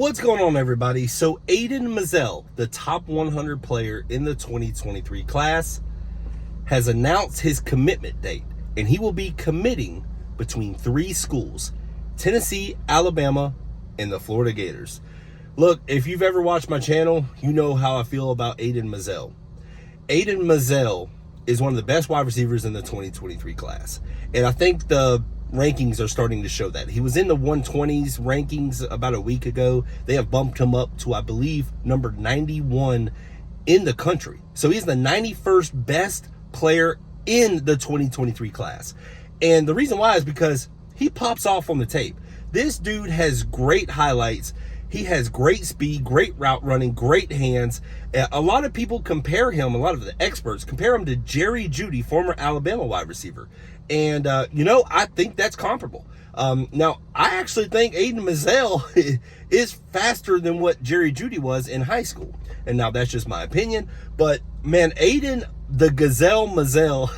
What's going on, everybody? So Aidan Mizell, the top 100 player in the 2023 class, has announced his commitment date, and he will be committing between three schools: Tennessee, Alabama, and the Florida Gators. Look, if you've ever watched my channel, you know how I feel about Aidan Mizell. Aidan Mizell is one of the best wide receivers in the 2023 class, and I think the rankings are starting to show that. He was in the 120s rankings about a week ago. They have bumped him up to, I believe, number 91 in the country. So he's the 91st best player in the 2023 class. And the reason why is because he pops off on the tape. This dude has great highlights. He has great speed, great route running, great hands. A lot of people compare him, a lot of the experts compare him to Jerry Jeudy, former Alabama wide receiver. And, I think that's comparable. Now, I actually think Aidan Mizell is faster than what Jerry Jeudy was in high school. And now that's just my opinion. But, man, Aidan, the Gazelle Mizell,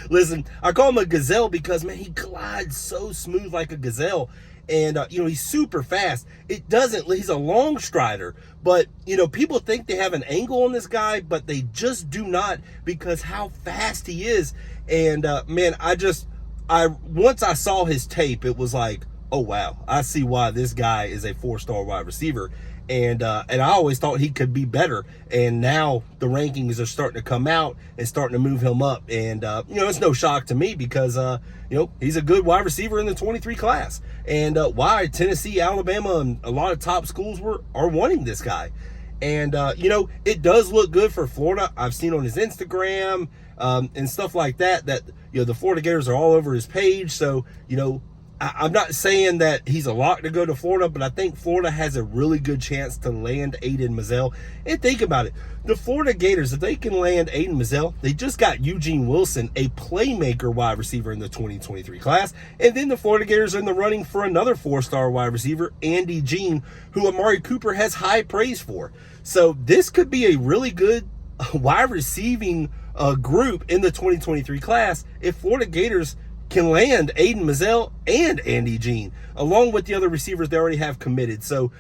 listen, I call him a gazelle because, man, he glides so smooth like a gazelle. And, he's super fast. He's a long strider, but, people think they have an angle on this guy, but they just do not, because how fast he is. And, once I saw his tape, it was like, oh, wow, I see why this guy is a 4-star wide receiver. And I always thought he could be better. And now the rankings are starting to come out and starting to move him up. And, it's no shock to me because, he's a good wide receiver in the 23 class. And why Tennessee, Alabama, and a lot of top schools are wanting this guy. And, it does look good for Florida. I've seen on his Instagram and stuff like that, the Florida Gators are all over his page. So, I'm not saying that he's a lock to go to Florida, but I think Florida has a really good chance to land Aidan Mizell. And think about it. The Florida Gators, if they can land Aidan Mizell, they just got Eugene Wilson, a playmaker wide receiver in the 2023 class. And then the Florida Gators are in the running for another 4-star wide receiver, Andy Jean, who Amari Cooper has high praise for. So this could be a really good wide receiving group in the 2023 class if Florida Gators can land Aidan Mizell and Andy Jean, along with the other receivers they already have committed. So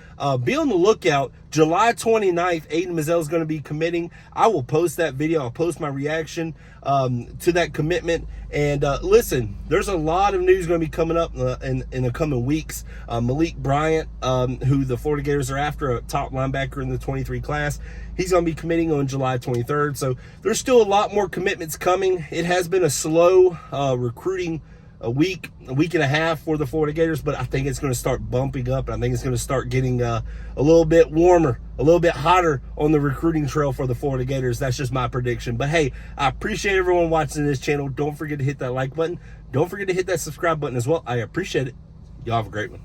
be on the lookout. July 29th, Aidan Mizell is going to be committing. I will post that video. I'll post my reaction to that commitment. And listen, there's a lot of news going to be coming up in the coming weeks. Malik Bryant, who the Florida Gators are after, a top linebacker in the 23 class, he's going to be committing on July 23rd. So there's still a lot more commitments coming. It has been a slow recruiting a week and a half for the Florida Gators, but I think it's going to start bumping up. And I think it's going to start getting a little bit warmer, a little bit hotter on the recruiting trail for the Florida Gators. That's just my prediction. But hey, I appreciate everyone watching this channel. Don't forget to hit that like button. Don't forget to hit that subscribe button as well. I appreciate it. Y'all have a great one.